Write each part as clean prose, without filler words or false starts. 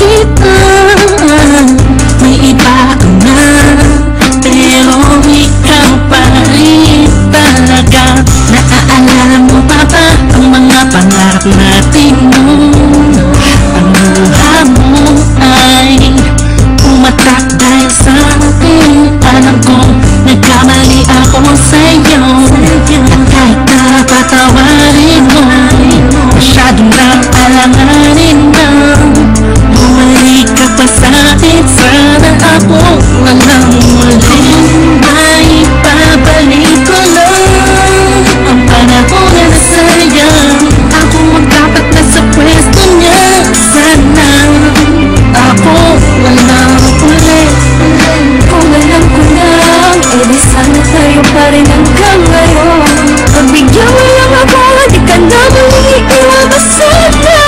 kita. May iba ka na, pero ikaw pa rin talaga. Naaalala mo pa ba ang mga pangarap natin noon? Ang luha mo ay umatak dahil sa akin. Alam ko nagkamali ako sa'yo, at kahit napatawarin mo, masyadong lang alanganin na. Bumalik ka pa sa'kin, sana ako walang muling maipabalik ko lang ang panahon na nasayang. Ako magdapat na sa pwesto niya, sana ako walang ulit. Kung alam ko lang, edi sana tayo pa rin hanggang ngayon. Pagbigyan mo lang ako, di ka na muli iwagas sana.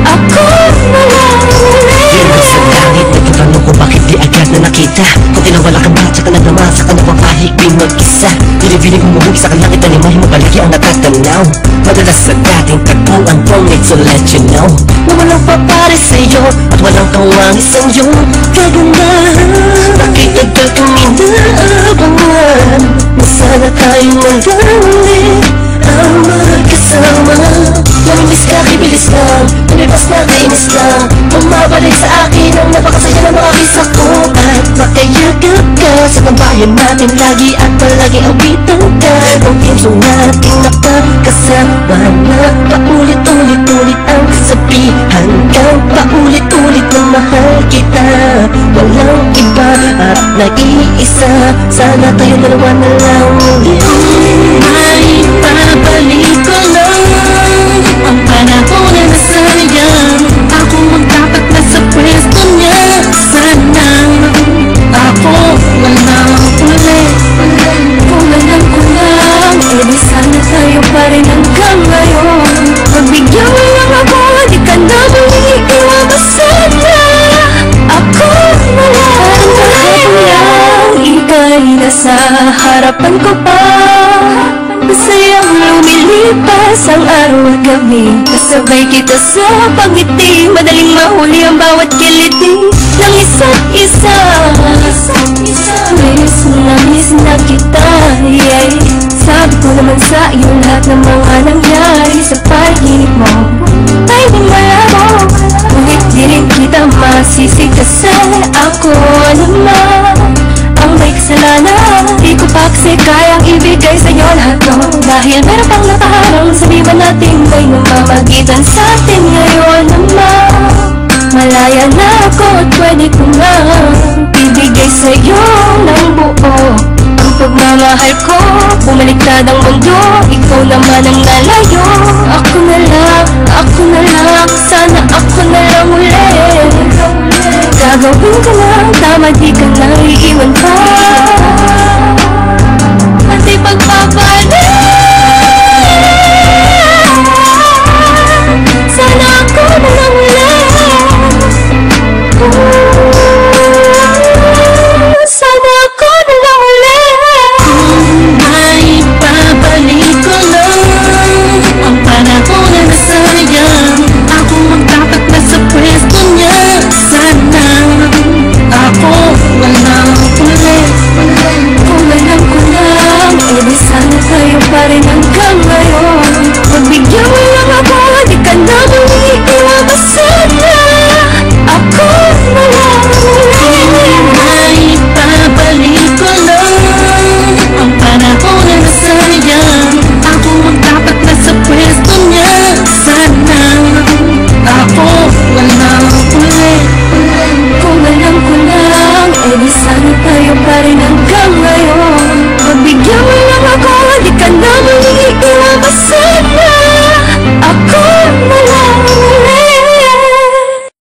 Ako walang ulit. Yan sa langit, nagtatanong ko bakit di agad na nakita. Kung tinawala ka ba, tsaka nagmamasa ka na papahigping mag-isa. Bili-bili kong mabuhi sa kalangit na limahin mo palagi ang natatanaw. Madalas sa dating tagpuan ko, need to let you know na walang papare sa'yo at walang kawang isang iyong kagandahan. Bakit agad kami naabangan na sana tayo magdali ang magkasama. Namimiss ka, kibilis lang, nalibas na kainis lang. Bumabalik sa akin ang napakasaya ng mga kisa ko. At makayagap ka sa tambayan natin lagi at palagi awitan ka ng pinso natin nakakasama na paulit-ulit-ulit ang sabihan kang paulit-ulit na mahal kita. Walang iba at nag-iisa, sana tayo dalawa na lang ulit. Maipabalik ko lang ang panahon na nasayang. Ako magdapat na sa pwesto niya, sana ako walang ulit. Kung alam ko lang, edi sana tayo pa rin hanggang ngayon. Pagbigyan mo lang ako, di ka na muli iwagas sana. Ako walang ulit. Ika'y nasa harapan ko pa, masayang lumilipas ang araw at gabi. Kasabay kita sa pangiti, madaling mahuli ang bawat kiliti ng isa't isa. Miss na kita, yeah. Sabi ko naman sa iyo lahat ng mga nangyari sa panaginip mo ay di malabo. Ngunit di rin kita masisi kasi ako naman ang may kasalanan. Di ko pa kasi kayang ibigay sa'yo lahat to, dahil meron pang nakaharang sa di ba natin may namamagitan sa atin ngayon naman. Malaya na ako at pwede ko nga ibigay sa'yo ng buo ang pagmamahal ko. Bumaliktad ang mundo, ikaw naman ang nalayo. Ako na lang, sana ako na lang ulit. Gagawin ko lang, tama di ka